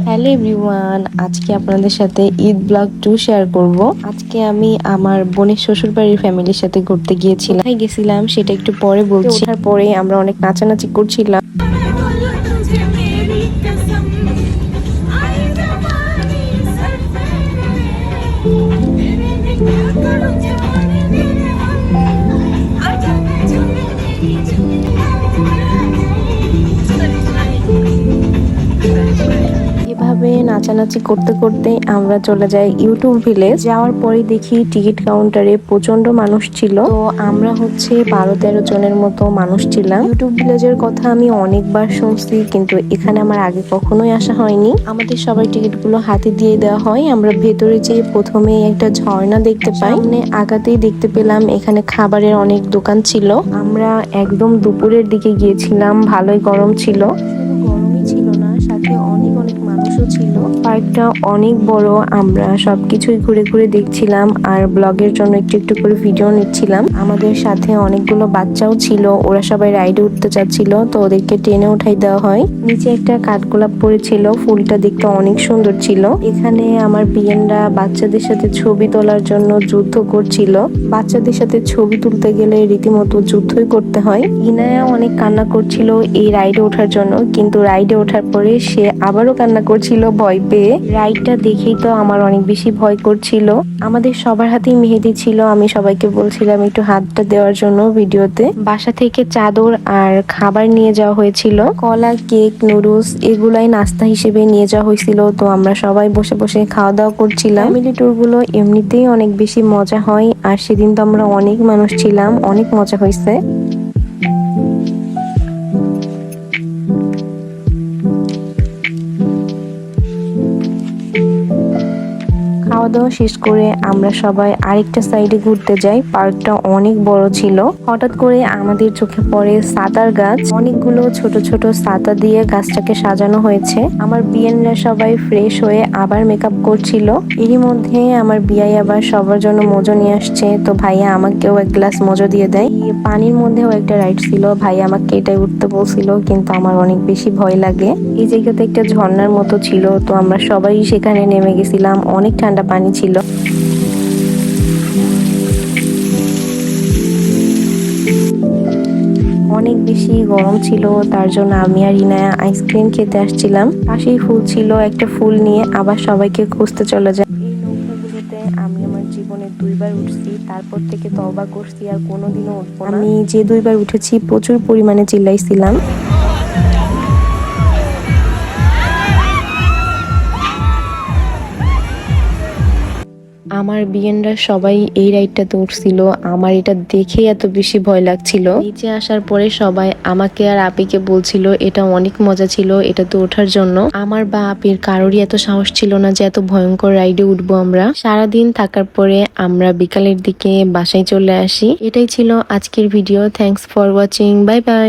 Hello everyone, আজকে আপনাদের সাথে ঈদ ব্লগ 2 শেয়ার করব। আজকে আমি আমার বোনের শ্বশুর বাড়ির ফ্যামিলির সাথে ঘুরতে গিয়েছিলাম। গেছিলাম সেটা একটু পরে বলছি। ওঠার পরে আমরা অনেক নাচানাচি করছিলাম। এভাবে নাচানাচি করতে করতে আমরা চলে যাই ইউটিউব ভিলেজ। যাওয়ার পরে দেখি টিকিট কাউন্টারে প্রচন্ড মানুষ ছিল। তো আমরা 12-13 জনের মতো মানুষ ছিলাম। ইউটিউব ভিলেজের কথা আমি অনেকবার শুনছি, কিন্তু এখানে আমার আগে কখনোই আসা হয়নি। আমাদের সবাই টিকিট গুলো হাতে দিয়ে দেওয়া হয়। আমরা ভেতরে যেয়ে প্রথমে একটা ঝর্ণা দেখতে পাই। আগাতেই দেখতে পেলাম এখানে খাবারের অনেক দোকান ছিল। আমরা একদম দুপুরের দিকে গিয়েছিলাম, ভালোই গরম ছিল। গরমই ছিল না, সাথে অনেক অনেক মানুষও ছিল। পার্কটা অনেক বড়। আমরা সবকিছুই ঘুরে ঘুরে দেখছিলাম আর ব্লগের জন্য একটু একটু করে ভিডিও নিচ্ছিলাম। আমাদের সাথে অনেকগুলো বাচ্চাও ছিল, ওরা সবাই রাইডে উঠতে চাচ্ছিল, তো ওদেরকে টেনে উঠাই দেওয়া হয়। নিচে একটা কাঠগোলাপ পড়েছিল, ফুলটা দেখতে অনেক সুন্দর ছিল। এখানে আমার বিয়েনরা বাচ্চাদের সাথে ছবি তোলার জন্য যুদ্ধ করছিল। বাচ্চাদের সাথে ছবি তুলতে গেলে রীতিমতো যুদ্ধই করতে হয়। ইনায়া অনেক কান্না করছিল এই রাইডে ওঠার জন্য, কিন্তু রাইডে ওঠার পরে সে আবারও কান্না করছিল ভয় পেয়ে। রাইডটা দেখেই তো আমার অনেক বেশি ভয় করছিল। আমাদের সবার হাতেই মেহেদি ছিল। আমি সবাইকে বলছিলাম একটু হাতটা দেওয়ার জন্য ভিডিওতে। বাসা থেকে চাদর আর খাবার নিয়ে যাওয়া হয়েছিল। কলা, কেক, নুডলস এগুলাই নাস্তা হিসেবে নিয়ে যাওয়া হয়েছিল। তো আমরা সবাই বসে বসে খাওয়া দাওয়া করছিলাম। ফ্যামিলি ট্যুর গুলো এমনিতেই অনেক বেশি মজা হয়, আর সেদিন তো আমরা অনেক মানুষ ছিলাম, অনেক মজা হয়েছে। খাওয়া দাওয়া শেষ করে আমরা সবাই আরেকটা সাইডে ঘুরতে যাই। পার্কটা অনেক বড় ছিল। হঠাৎ করে আমাদের চোখে পড়ে ছাতার গাছ। অনেকগুলো ছোট ছোট ছাতা দিয়ে গাছটাকে সাজানো হয়েছে। আমার বিয়েনরা সবাই ফ্রেশ হয়ে আবার মেকআপ করছিল। এরই মধ্যে আমার বিয়াই আবার সবার জন্য মজো নিয়ে আসছে। তো ভাইয়া আমাকেও এক গ্লাস মজো দিয়ে দেয়। পানির মধ্যেও একটা রাইড ছিল, ভাইয়া আমাকে এটাই উঠতে বলছিল, কিন্তু আমার অনেক বেশি ভয় লাগে। এই জায়গাতে একটা ঝর্ণার মতো ছিল, তো আমরা সবাই সেখানে নেমে গেছিলাম। অনেক ঠান্ডা পানি ছিল। অনেক বেশি গরম ছিল, তার জন্য আমি আর ইনায়া আইসক্রিম খেতে আসছিলাম। পাশেই ফুল ছিল, একটা ফুল নিয়ে আবার সবাইকে খুঁজতে চলে যায়। এই নৌকাগুলোতে আমি আমার জীবনে 2বার উঠছি, তারপর থেকে তওবা করছি আর কোনোদিনও উঠবো না। আমি যে 2বার উঠেছি প্রচুর পরিমাণে চিল্লাইছিলাম। আমার বিয়েনরা সবাই এই রাইডটাতে উঠছিল। আমার এটা দেখে এত বেশি ভয় লাগছিল। নিচে আসার পরে সবাই আমাকে আর আপিকে বলছিল এটা অনেক মজা ছিল, এটাতে ওঠার জন্য। আমার বা আপির কারোরই এত সাহস ছিল না যে এত ভয়ঙ্কর রাইডে উঠবো আমরা। সারাদিন থাকার পরে আমরা বিকালের দিকে বাসায় চলে আসি। এটাই ছিল আজকের video. Thanks for watching. Bye bye.